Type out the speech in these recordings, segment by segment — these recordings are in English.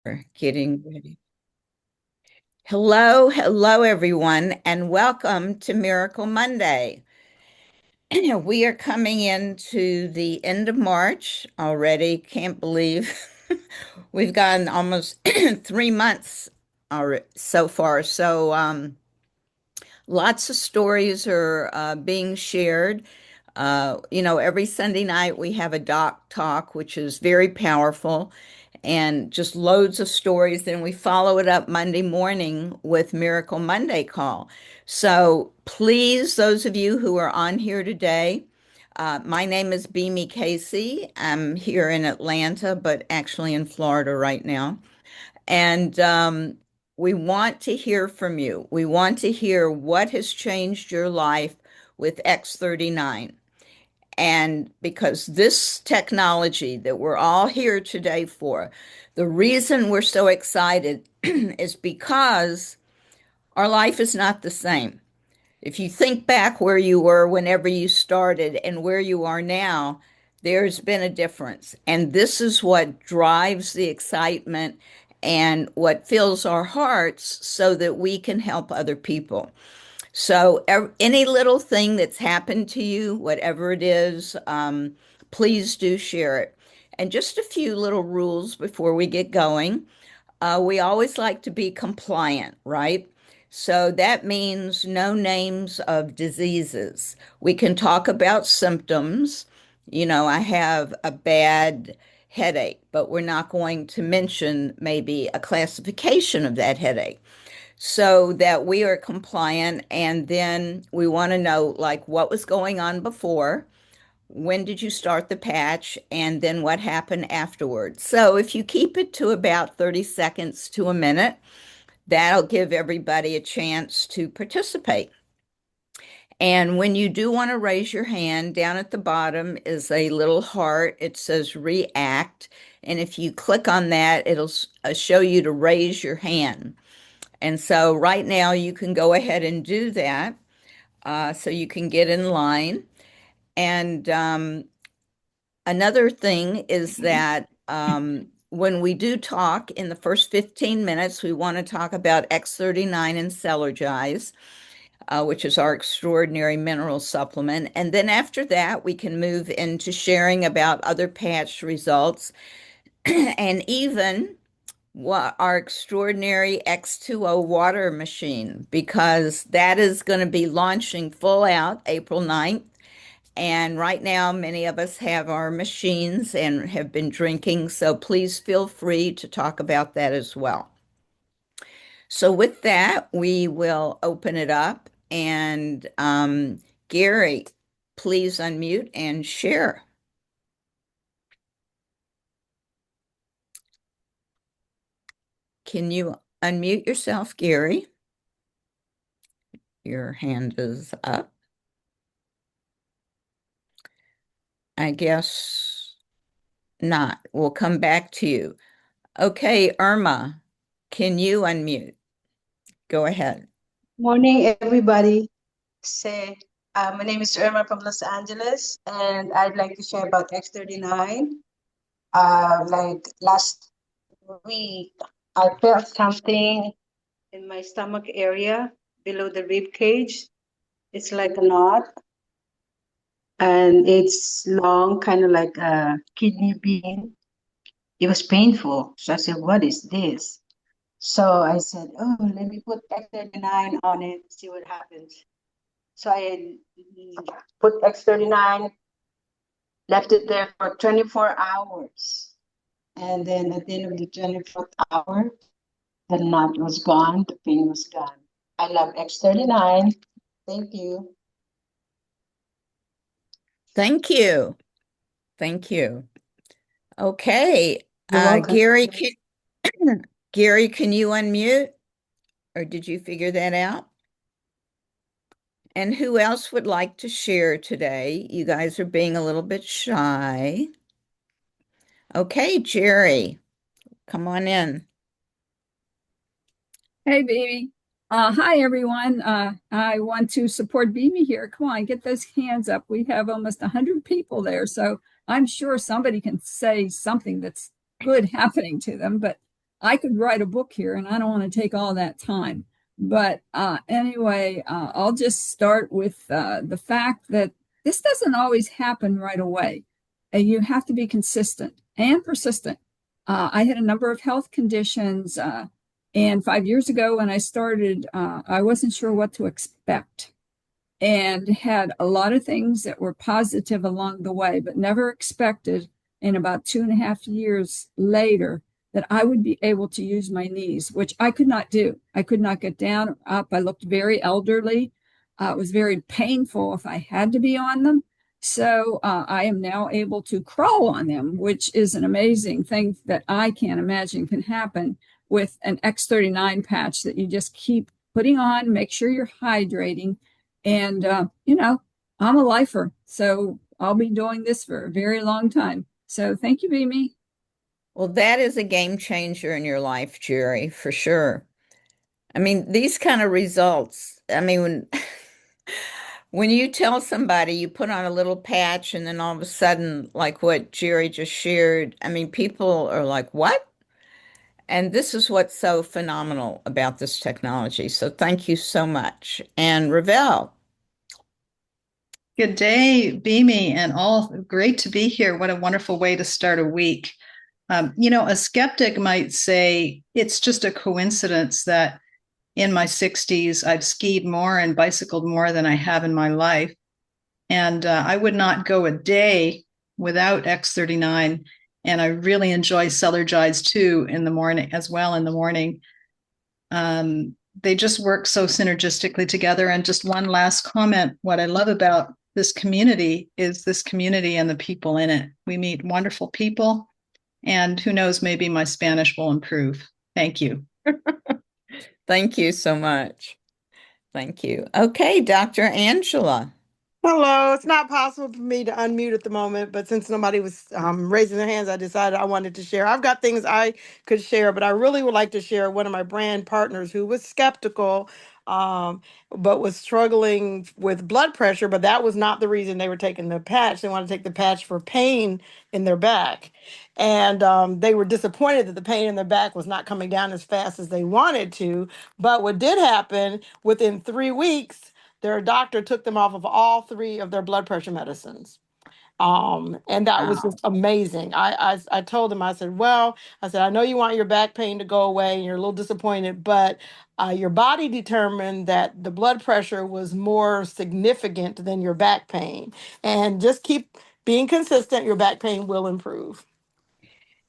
We're getting ready. Hello, everyone, and welcome to Miracle Monday. We are coming into the end of March already. Can't believe we've gotten almost 3 months already so far. Lots of stories are being shared. Every Sunday night we have a doc talk, which is very powerful and just loads of stories. Then we follow it up Monday morning with Miracle Monday call. So please, those of you who are on here today, my name is Beamy Casey. I'm here in Atlanta, but actually in Florida right now. And we want to hear from you. We want to hear what has changed your life with X39. And because this technology that we're all here today for, the reason we're so excited is because our life is not the same. If you think back where you were whenever you started and where you are now, there's been a difference. And this is what drives the excitement and what fills our hearts so that we can help other people. So, any little thing that's happened to you, whatever it is, please do share it. And just a few little rules before we get going. We always like to be compliant, right? So that means no names of diseases. We can talk about symptoms. I have a bad headache, but we're not going to mention maybe a classification of that headache so that we are compliant. And then we want to know, like, what was going on before, when did you start the patch, and then what happened afterwards. So if you keep it to about 30 seconds to a minute, that'll give everybody a chance to participate. And when you do want to raise your hand, down at the bottom is a little heart. It says react. And if you click on that, it'll show you to raise your hand. And so right now you can go ahead and do that so you can get in line. And another thing is that when we do talk in the first 15 minutes, we want to talk about X39 and Celergize, which is our extraordinary mineral supplement. And then after that, we can move into sharing about other patch results and even what our extraordinary X2O water machine, because that is going to be launching full out April 9th. And right now, many of us have our machines and have been drinking. So please feel free to talk about that as well. So with that, we will open it up. And Gary, please unmute and share. Can you unmute yourself, Gary? Your hand is up. I guess not. We'll come back to you. Okay, Irma, can you unmute? Go ahead. Morning, everybody. Say, my name is Irma from Los Angeles, and I'd like to share about X39. Like last week, I felt something in my stomach area below the rib cage. It's like a knot, and it's long, kind of like a kidney bean. It was painful. So I said, "What is this?" So I said, "Oh, let me put X39 on it, see what happens." So I put X39, left it there for 24 hours. And then at the end of the 24th hour, the knot was gone, the pain was gone. I love X39. Thank you. Thank you. Thank you. Okay. You're welcome. Gary, can you unmute? Or did you figure that out? And who else would like to share today? You guys are being a little bit shy. Okay, Jerry, come on in. Hey, baby. Hi, everyone. I want to support Beamy here. Come on, get those hands up. We have almost 100 people there, so I'm sure somebody can say something that's good happening to them. But I could write a book here, and I don't want to take all that time. But anyway, I'll just start with the fact that this doesn't always happen right away. You have to be consistent and persistent. I had a number of health conditions, and 5 years ago when I started, I wasn't sure what to expect and had a lot of things that were positive along the way, but never expected in about 2.5 years later that I would be able to use my knees, which I could not do. I could not get down or up. I looked very elderly. It was very painful if I had to be on them. So I am now able to crawl on them, which is an amazing thing that I can't imagine can happen with an X39 patch that you just keep putting on, make sure you're hydrating. And, I'm a lifer, so I'll be doing this for a very long time. So thank you, Mimi. Well, that is a game changer in your life, Jerry, for sure. I mean, these kind of results, I mean, when you tell somebody you put on a little patch and then all of a sudden, like what Jerry just shared, I mean, people are like, what? And this is what's so phenomenal about this technology. So thank you so much. And Ravel, Good day, Beamy, and all. Great to be here. What a wonderful way to start a week. A skeptic might say it's just a coincidence that in my 60s, I've skied more and bicycled more than I have in my life. And I would not go a day without X39. And I really enjoy Celergize too in the morning as well in the morning. They just work so synergistically together. And just one last comment, what I love about this community is this community and the people in it. We meet wonderful people, and who knows, maybe my Spanish will improve. Thank you. thank you so much. Thank you. Okay, Dr. Angela. Hello. It's not possible for me to unmute at the moment, but since nobody was raising their hands, I decided I wanted to share. I've got things I could share, but I really would like to share one of my brand partners who was skeptical, um, but was struggling with blood pressure. But that was not the reason they were taking the patch. They wanted to take the patch for pain in their back. And they were disappointed that the pain in their back was not coming down as fast as they wanted to. But what did happen within 3 weeks, their doctor took them off of all three of their blood pressure medicines. And that was Wow. just amazing. I told them, I said, well, I said, I know you want your back pain to go away and you're a little disappointed, but your body determined that the blood pressure was more significant than your back pain. And just keep being consistent, your back pain will improve.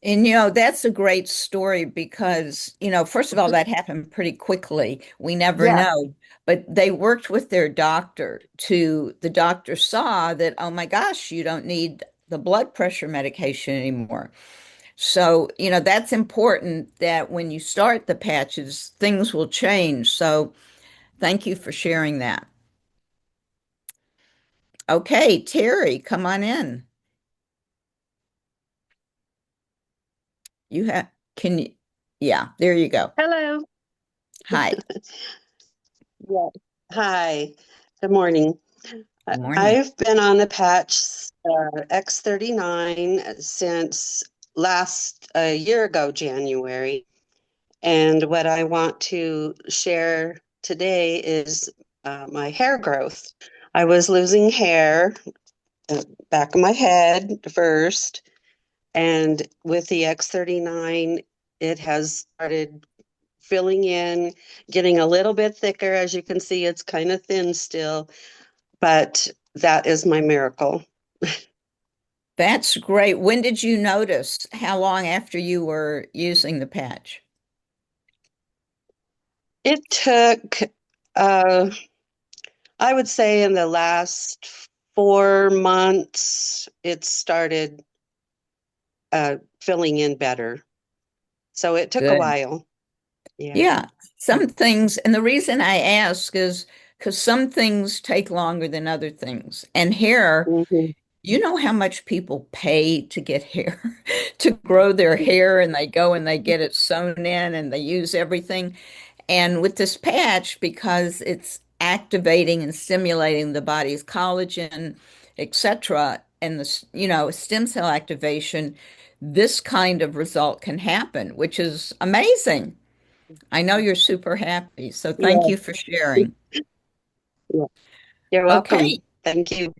And that's a great story because, first of all, that happened pretty quickly. We never Yeah. know. But they worked with their doctor the doctor saw that, oh my gosh, you don't need the blood pressure medication anymore. So, that's important that when you start the patches, things will change. So thank you for sharing that. Okay, Terry, come on in. You have, can you, yeah, there you go. Hello. Hi. Yeah. Hi. Good morning. Good morning. I've been on the patch X39 since last a year ago, January. And what I want to share today is my hair growth. I was losing hair back of my head first, and with the X39, it has started filling in, getting a little bit thicker. As you can see, it's kind of thin still, but that is my miracle. That's great. When did you notice? How long after you were using the patch? It took, I would say in the last 4 months, it started filling in better. So it took a Good. while. Yeah, some things, and the reason I ask is because some things take longer than other things. And hair, Mhm. you know how much people pay to get hair, to grow their hair, and they go and they get it sewn in and they use everything. And with this patch, because it's activating and stimulating the body's collagen, etc., and the stem cell activation, this kind of result can happen, which is amazing. I know you're super happy, so thank Yeah, you for sharing. yeah. You're welcome. Okay, Thank you.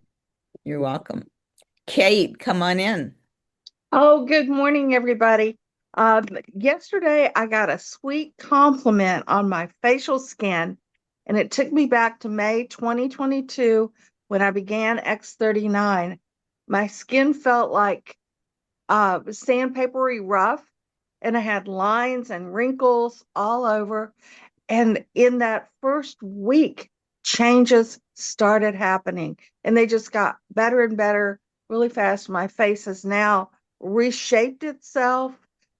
you're welcome. Kate, come on in. Oh, good morning, everybody. Yesterday, I got a sweet compliment on my facial skin, and it took me back to May 2022 when I began X39. My skin felt like sandpapery rough, and I had lines and wrinkles all over. And in that first week, changes started happening, and they just got better and better really fast. My face has now reshaped itself,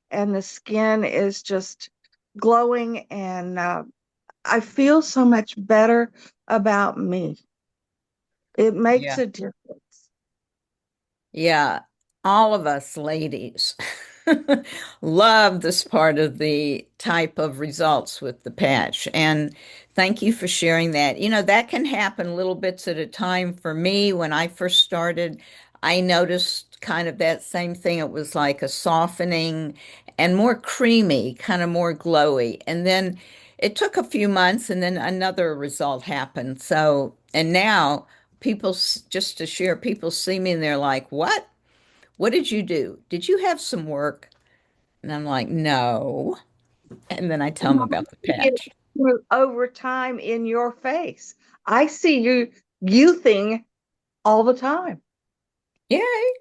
and the skin is just glowing, and I feel so much better about me. It makes Yeah. a difference. Yeah, all of us ladies love this part of the type of results with the patch. And thank you for sharing that. You know, that can happen little bits at a time. For me, when I first started, I noticed kind of that same thing. It was like a softening and more creamy, kind of more glowy. And then it took a few months and then another result happened. So, and now people, just to share, people see me and they're like, "What? What did you do? Did you have some work?" And I'm like, "No." And then I tell them about the It patch. over time in your face. I see you youthing all the time. Yay.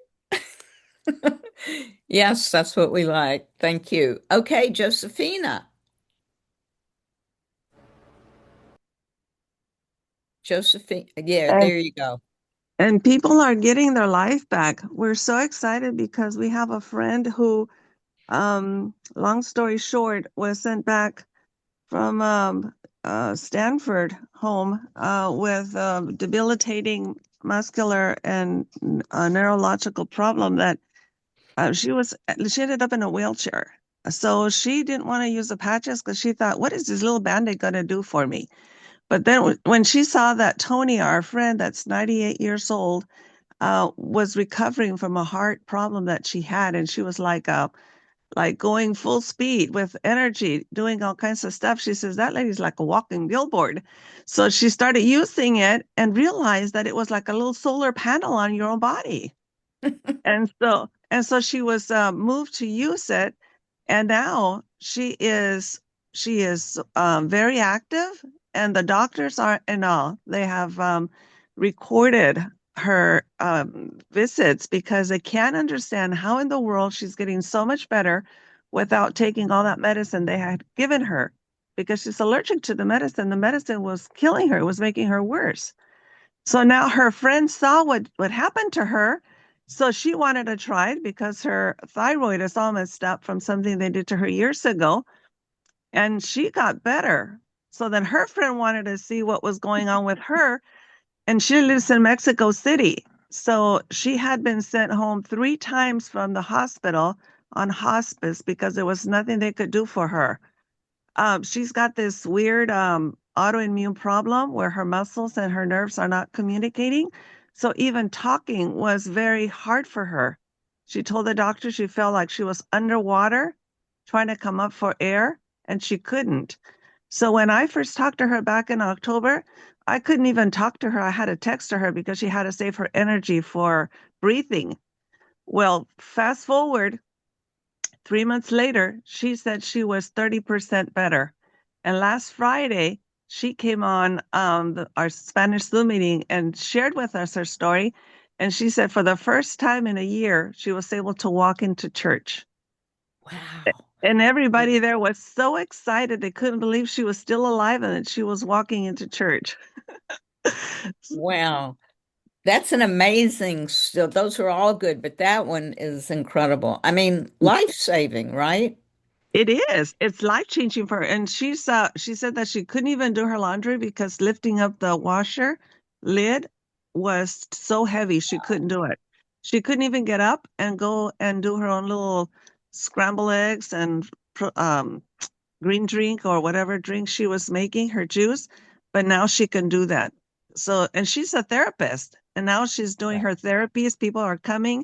Yes, that's what we like. Thank you. Okay, Josephina. Josephine. Yeah, And, there you go. and people are getting their life back. We're so excited because we have a friend who, long story short, was sent back from Stanford home with debilitating muscular and neurological problem that she ended up in a wheelchair. So she didn't want to use the patches because she thought, what is this little band-aid going to do for me? But then when she saw that Tony, our friend that's 98 years old, was recovering from a heart problem that she had, and she was like going full speed with energy, doing all kinds of stuff. She says that lady's like a walking billboard. So she started using it and realized that it was like a little solar panel on your own body. And so she was moved to use it, and now she is very active, and the doctors are and all they have recorded her visits because they can't understand how in the world she's getting so much better without taking all that medicine they had given her because she's allergic to the medicine. The medicine was killing her, it was making her worse. So now her friend saw what happened to her. So she wanted to try it because her thyroid is all messed up from something they did to her years ago. And she got better. So then her friend wanted to see what was going on with her. And she lives in Mexico City. So she had been sent home 3 times from the hospital on hospice because there was nothing they could do for her. She's got this weird autoimmune problem where her muscles and her nerves are not communicating. So even talking was very hard for her. She told the doctor she felt like she was underwater trying to come up for air and she couldn't. So when I first talked to her back in October, I couldn't even talk to her. I had to text to her because she had to save her energy for breathing. Well, fast forward 3 months later, she said she was 30% better. And last Friday, she came on our Spanish Zoom meeting and shared with us her story. And she said for the first time in a year, she was able to walk into church. Wow. And everybody there was so excited. They couldn't believe she was still alive and that she was walking into church. Wow. That's an amazing still. Those are all good, but that one is incredible. I mean, life-saving, right? It is. It's life changing for her. And she said that she couldn't even do her laundry because lifting up the washer lid was so heavy she couldn't do it. She couldn't even get up and go and do her own little scrambled eggs and green drink or whatever drink she was making, her juice. But now she can do that. So, and she's a therapist, and now she's doing her therapies. People are coming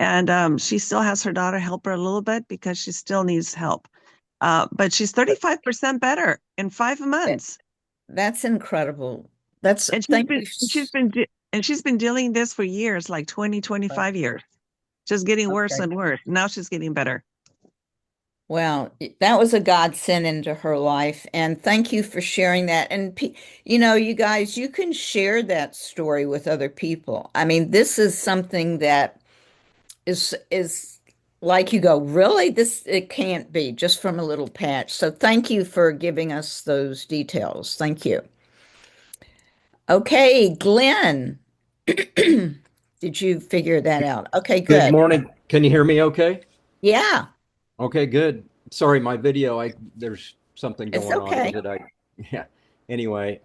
And she still has her daughter help her a little bit because she still needs help. But she's 35% better in 5 months. That's incredible. That's And thank you. she's been dealing this for years, like 20, 25 years. Just getting worse Okay. and worse. Now she's getting better. Well, that was a godsend into her life, and thank you for sharing that. And you know, you guys, you can share that story with other people. I mean, this is something that is like you go, really? This it can't be just from a little patch. So thank you for giving us those details. Thank you. Okay, Glenn, did you figure that out? Okay, Good good. morning. Can you hear me okay? Yeah, Okay, good. Sorry, my video, there's something it's going on okay. with it. Yeah. Anyway,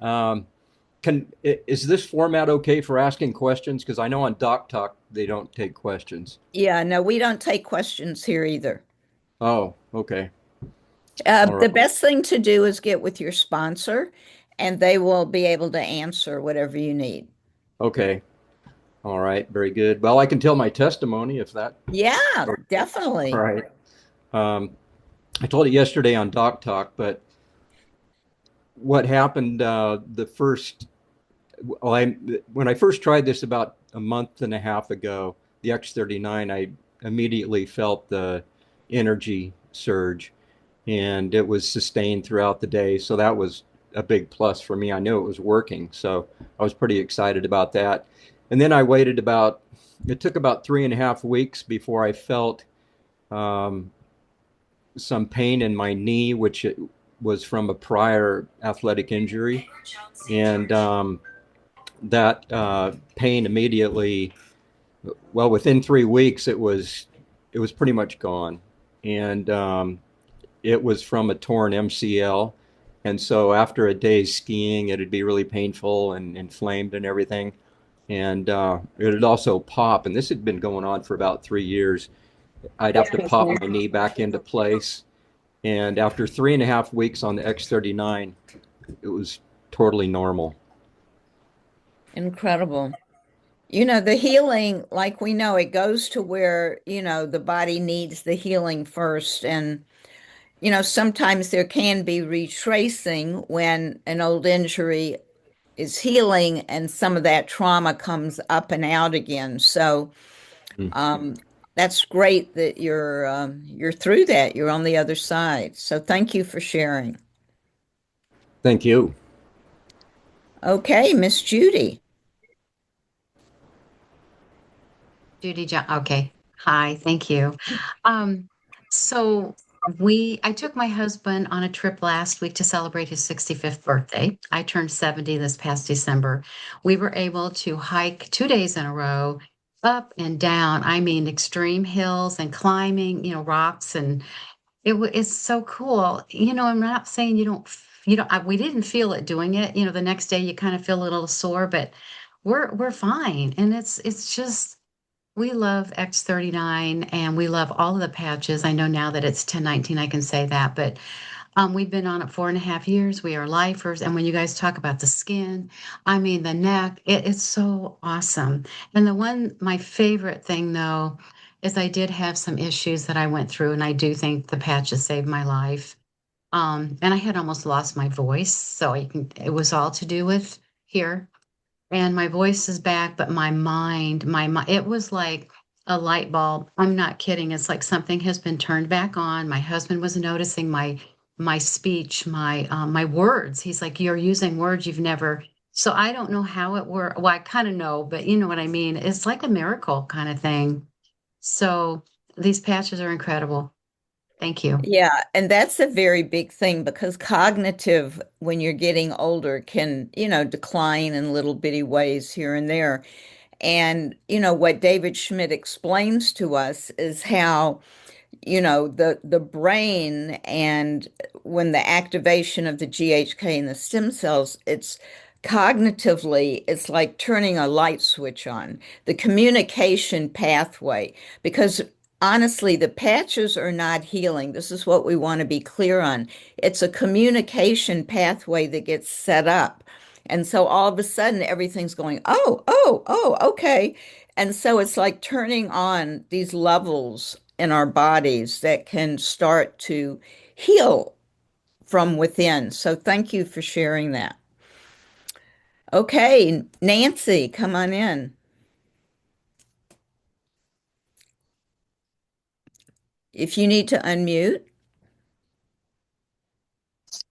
is this format okay for asking questions? Because I know on Doc Talk they don't take questions. Yeah, no, we don't take questions here either. Oh, okay. All The right. best thing to do is get with your sponsor, and they will be able to answer whatever you need. Okay. All right. Very good. Well, I can tell my testimony if that. Yeah, All definitely. right. Um, I told it yesterday on Doc Talk, but what happened the first well, when I first tried this about a month and a half ago, the X39, I immediately felt the energy surge, and it was sustained throughout the day. So that was a big plus for me. I knew it was working, so I was pretty excited about that. And then it took about 3.5 weeks before I felt um, some pain in my knee, which it was from a prior athletic injury, and that pain immediately, well, within 3 weeks, it was pretty much gone, and it was from a torn MCL. And so after a day's skiing, it'd be really painful and inflamed and everything. And it'd also pop. And this had been going on for about 3 years. I'd have to pop my knee back into place. And after 3.5 weeks on the X39, it was totally normal. Incredible. You know, the healing, like we know, it goes to where, you know, the body needs the healing first. And, you know, sometimes there can be retracing when an old injury is healing and some of that trauma comes up and out again. So, Mm. that's great that you're through that. You're on the other side. So thank you for sharing. Thank you. Okay, Miss Judy. Judy John. Okay. Hi, thank you. So I took my husband on a trip last week to celebrate his 65th birthday. I turned 70 this past December. We were able to hike 2 days in a row, up and down. I mean, extreme hills and climbing, rocks, and it's so cool. I'm not saying we didn't feel it doing it. The next day you kind of feel a little sore, but we're fine. And it's just we love X39 and we love all of the patches. I know now that it's 1019, I can say that, but we've been on it 4.5 years. We are lifers. And when you guys talk about the skin, I mean, the neck, it's so awesome. And my favorite thing though, is I did have some issues that I went through, and I do think the patches saved my life. And I had almost lost my voice. So it was all to do with here, and my voice is back, but my mind, it was like a light bulb. I'm not kidding. It's like something has been turned back on. My husband was noticing my speech, my words. He's like, "You're using words you've never." So I don't know how it worked. Well, I kind of know, but you know what I mean. It's like a miracle kind of thing. So these patches are incredible. Thank you. Yeah, and that's a very big thing because cognitive, when you're getting older, can, you know, decline in little bitty ways here and there. And, you know, what David Schmidt explains to us is how, you know, the brain, and when the activation of the GHK and the stem cells, it's cognitively, it's like turning a light switch on, the communication pathway, because honestly, the patches are not healing. This is what we want to be clear on. It's a communication pathway that gets set up. And so all of a sudden, everything's going, oh, oh, oh, okay. And so it's like turning on these levels in our bodies that can start to heal from within. So thank you for sharing that. Okay, Nancy, come on in. If you need to unmute.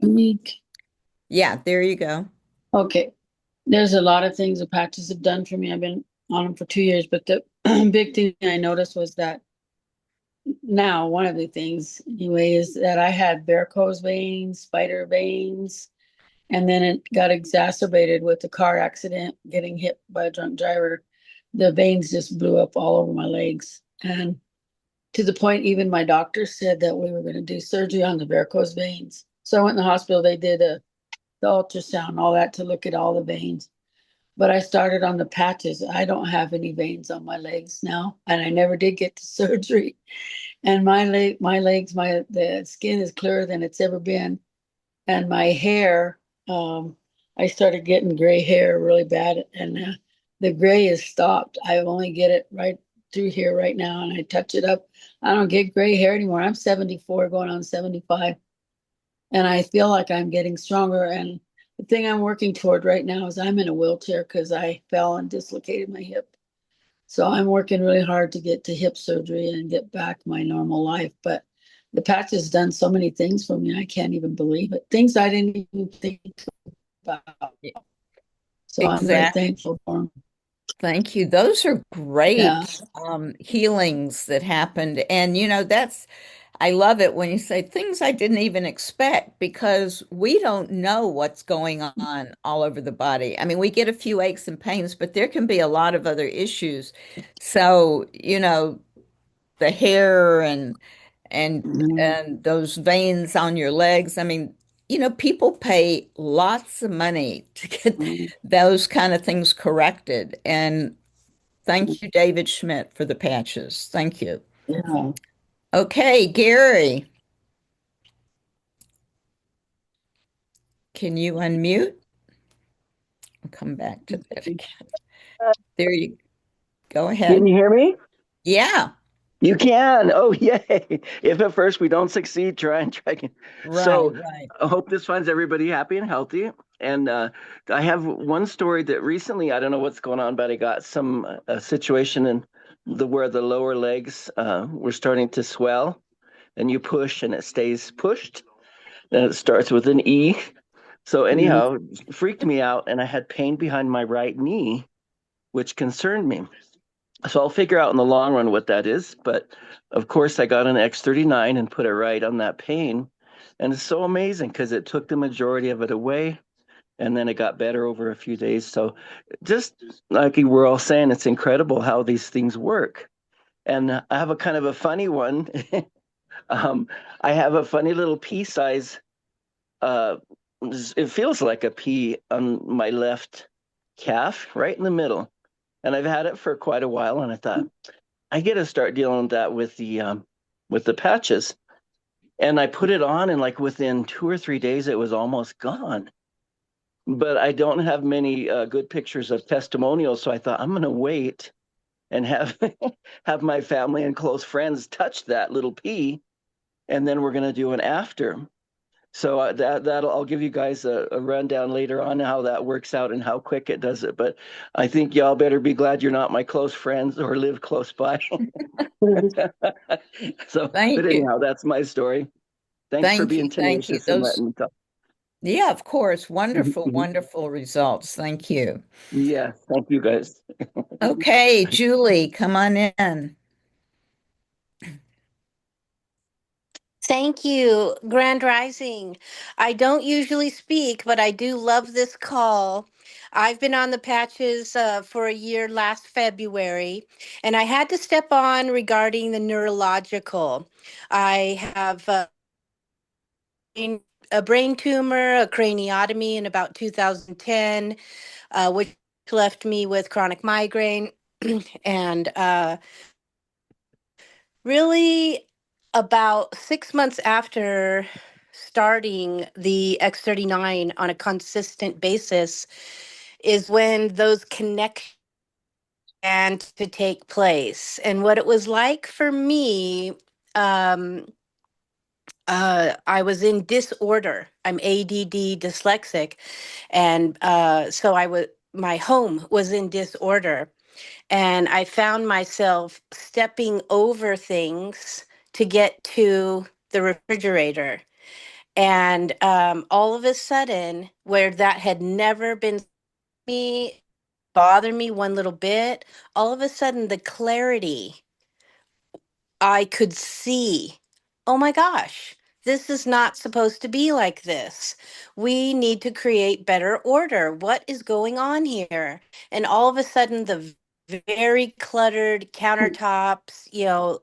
Unique. Yeah, there you go. Okay. There's a lot of things the patches have done for me. I've been on them for 2 years, but the big thing I noticed was that now one of the things anyway is that I had varicose veins, spider veins, and then it got exacerbated with the car accident, getting hit by a drunk driver. The veins just blew up all over my legs. And to the point, even my doctor said that we were going to do surgery on the varicose veins. So I went in the hospital, they did the ultrasound, all that to look at all the veins. But I started on the patches. I don't have any veins on my legs now, and I never did get to surgery. And the skin is clearer than it's ever been. And my hair, I started getting gray hair really bad, and the gray has stopped. I only get it right through here right now, and I touch it up. I don't get gray hair anymore. I'm 74, going on 75, and I feel like I'm getting stronger. And the thing I'm working toward right now is I'm in a wheelchair because I fell and dislocated my hip. So I'm working really hard to get to hip surgery and get back my normal life. But the patch has done so many things for me. I can't even believe it. Things I didn't even think about. So I'm very Exactly. thankful for them. Thank you. Those are great Yeah. healings that happened. And I love it when you say things I didn't even expect, because we don't know what's going on all over the body. I mean, we get a few aches and pains, but there can be a lot of other issues. So, the hair and those veins on your legs. I mean, people pay lots of money to get those kind of things corrected. And thank you, David Schmidt, for the patches. Thank you. Yeah. Okay, Gary, can you unmute? I'll come back to that again. There you go. Ahead. Can you hear me? Yeah. You can. Oh, yay. If at first we don't succeed, try and try again. So Right. I hope this finds everybody happy and healthy. And I have one story that recently, I don't know what's going on, but I got some situation in where the lower legs were starting to swell, and you push and it stays pushed. And it starts with an E. So anyhow, it freaked me out, and I had pain behind my right knee, which concerned me. So I'll figure out in the long run what that is. But of course, I got an X39 and put it right on that pain. And it's so amazing because it took the majority of it away. And then it got better over a few days. So just like you were all saying, it's incredible how these things work. And I have a kind of a funny one. I have a funny little pea size. It feels like a pea on my left calf, right in the middle. And I've had it for quite a while, and I thought I got to start dealing with that with the patches. And I put it on, and like within 2 or 3 days, it was almost gone. But I don't have many good pictures of testimonials, so I thought I'm going to wait and have have my family and close friends touch that little pea, and then we're going to do an after. So I'll give you guys a rundown later on how that works out and how quick it does it. But I think y'all better be glad you're not my close friends or live close by. So, Thank but you. anyhow, that's my story. Thanks for being Thank you. tenacious and letting me talk. Yeah, of course. Wonderful, wonderful results. Thank you. Yeah, thank you guys. Okay, Julie, come on in. Thank you. Grand Rising. I don't usually speak, but I do love this call. I've been on the patches for a year last February, and I had to step on regarding the neurological. I have a brain tumor, a craniotomy in about 2010, which left me with chronic migraine. And really, about 6 months after starting the X39 on a consistent basis is when those connections began to take place. And what it was like for me, I was in disorder. I'm ADD dyslexic. And so my home was in disorder. And I found myself stepping over things to get to the refrigerator. And all of a sudden, where that had never been me, bother me one little bit, all of a sudden the clarity I could see, oh my gosh, this is not supposed to be like this. We need to create better order. What is going on here? And all of a sudden, the very cluttered countertops,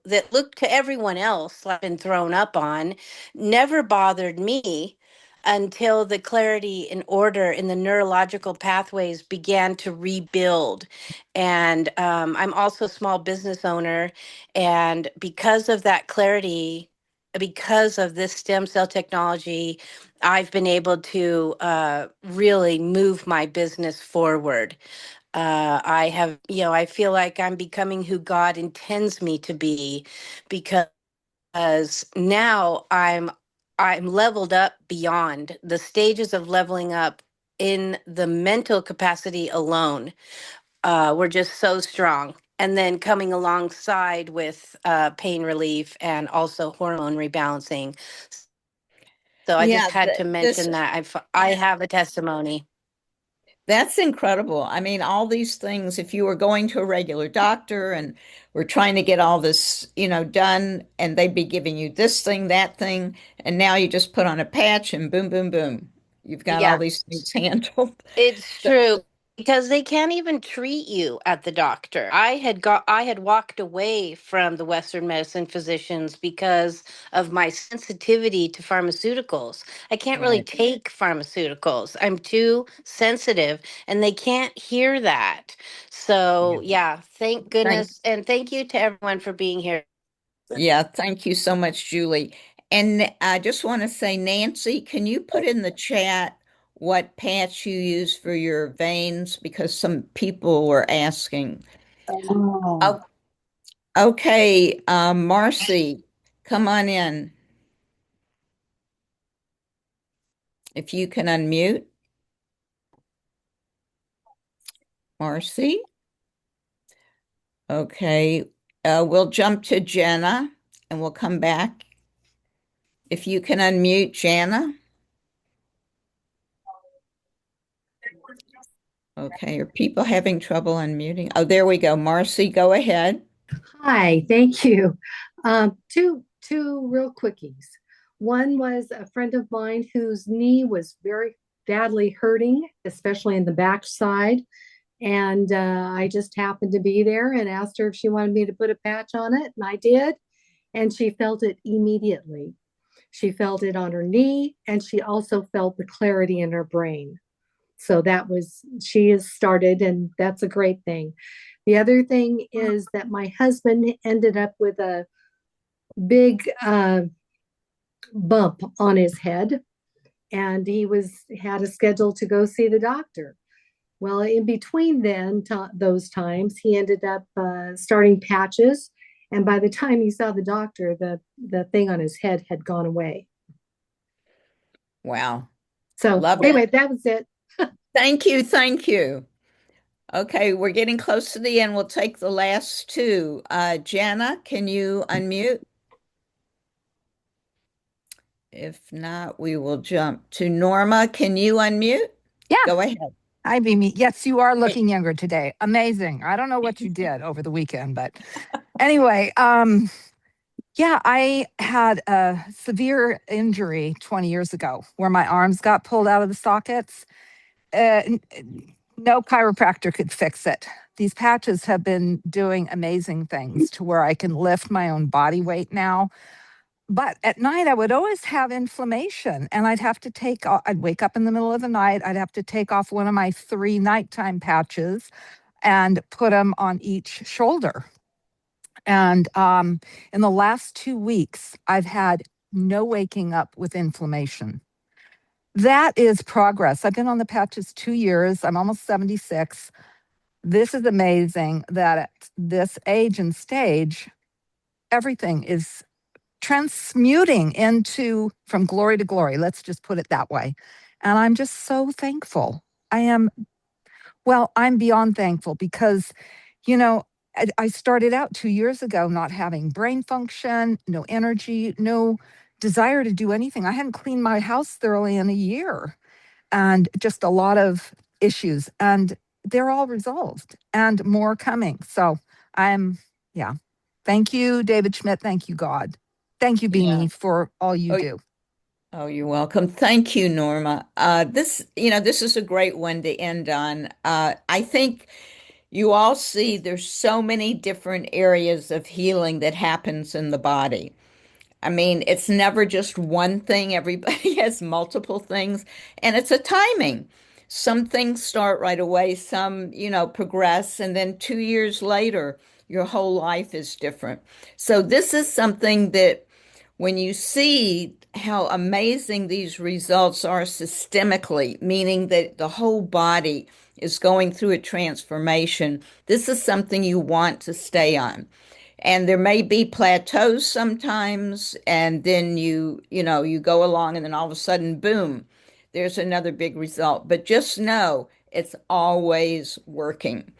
that looked to everyone else like been thrown up on, never bothered me until the clarity and order in the neurological pathways began to rebuild. And I'm also a small business owner, and because of that clarity, because of this stem cell technology, I've been able to really move my business forward. I feel like I'm becoming who God intends me to be, because now I'm leveled up beyond the stages of leveling up in the mental capacity alone. We're just so strong. And then coming alongside with pain relief and also hormone rebalancing. So I just Yeah, had to this mention that I have a testimony. that's incredible. I mean, all these things, if you were going to a regular doctor and we're trying to get all this, done, and they'd be giving you this thing, that thing, and now you just put on a patch and boom, boom, boom. You've got all Yeah. these things handled. It's So, true, because they can't even treat you at the doctor. I had walked away from the Western medicine physicians because of my sensitivity to pharmaceuticals. I can't really right. take pharmaceuticals. I'm too sensitive, and they can't hear that. So, yeah, thank Thank, goodness, and thank you to everyone for being here. yeah, thank you so much, Julie. And I just want to say, Nancy, can you put in the chat what patch you use for your veins? Because some people were asking. Oh. Okay, Marcy, come on in. If you can unmute. Marcy. Okay, we'll jump to Jenna and we'll come back. If you can unmute, Jana. Okay, are people having trouble unmuting? Oh, there we go. Marcy, go ahead. Hi, thank you. Two real quickies. One was a friend of mine whose knee was very badly hurting, especially in the back side. And I just happened to be there and asked her if she wanted me to put a patch on it, and I did. And she felt it immediately. She felt it on her knee, and she also felt the clarity in her brain. So she has started, and that's a great thing. The other thing is that my husband ended up with a big bump on his head, and he had a schedule to go see the doctor. Well, in between those times, he ended up starting patches, and by the time he saw the doctor, the thing on his head had gone away. Wow. So Love anyway, it. that was it. Thank you. Thank you. Okay, we're getting close to the end. We'll take the last two. Jana, can you unmute? If not, we will jump to Norma. Can you unmute? Yeah. Go ahead. Hi, Mimi. Yes, you are looking younger today. Amazing. I don't know what you did over the weekend, but anyway, yeah, I had a severe injury 20 years ago where my arms got pulled out of the sockets. No chiropractor could fix it. These patches have been doing amazing things to where I can lift my own body weight now. But at night, I would always have inflammation, and I'd wake up in the middle of the night. I'd have to take off one of my 3 nighttime patches and put them on each shoulder. And in the last 2 weeks, I've had no waking up with inflammation. That is progress. I've been on the patches 2 years. I'm almost 76. This is amazing that at this age and stage, everything is transmuting into from glory to glory. Let's just put it that way. And I'm just so thankful. I'm beyond thankful because, you know, I started out 2 years ago not having brain function, no energy, no desire to do anything. I hadn't cleaned my house thoroughly in a year and just a lot of issues. And they're all resolved and more coming. So yeah. Thank you, David Schmidt. Thank you, God. Thank you, Beanie, for all you do. Oh, you're welcome. Thank you, Norma. This is a great one to end on. I think you all see there's so many different areas of healing that happens in the body. I mean, it's never just one thing. Everybody has multiple things, and it's a timing. Some things start right away, some, progress, and then 2 years later, your whole life is different. So this is something that when you see how amazing these results are systemically, meaning that the whole body is going through a transformation, this is something you want to stay on. And there may be plateaus sometimes, and then you go along, and then all of a sudden, boom, there's another big result. But just know it's always working.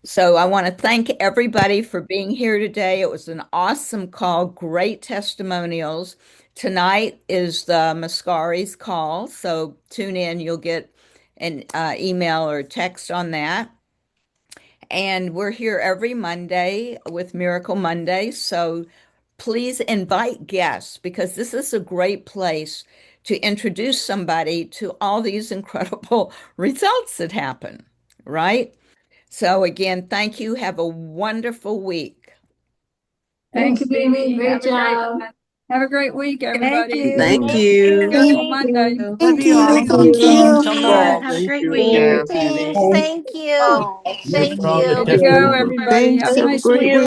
So I want to thank everybody for being here today. It was an awesome call, great testimonials. Tonight is the Mascari's call, so tune in. You'll get an email or text on that. And we're here every Monday with Miracle Monday. So please invite guests, because this is a great place to introduce somebody to all these incredible results that happen, right? So again, thank you. Have a wonderful week. Thank you, Beanie. Great job. Have a great week, everybody. Thank See you. you on Monday. Love you all. Thank you. Have a great week. Thanks. Thank you. Thank you. There you go, everybody. Thanks. Have a Have a nice great week. week.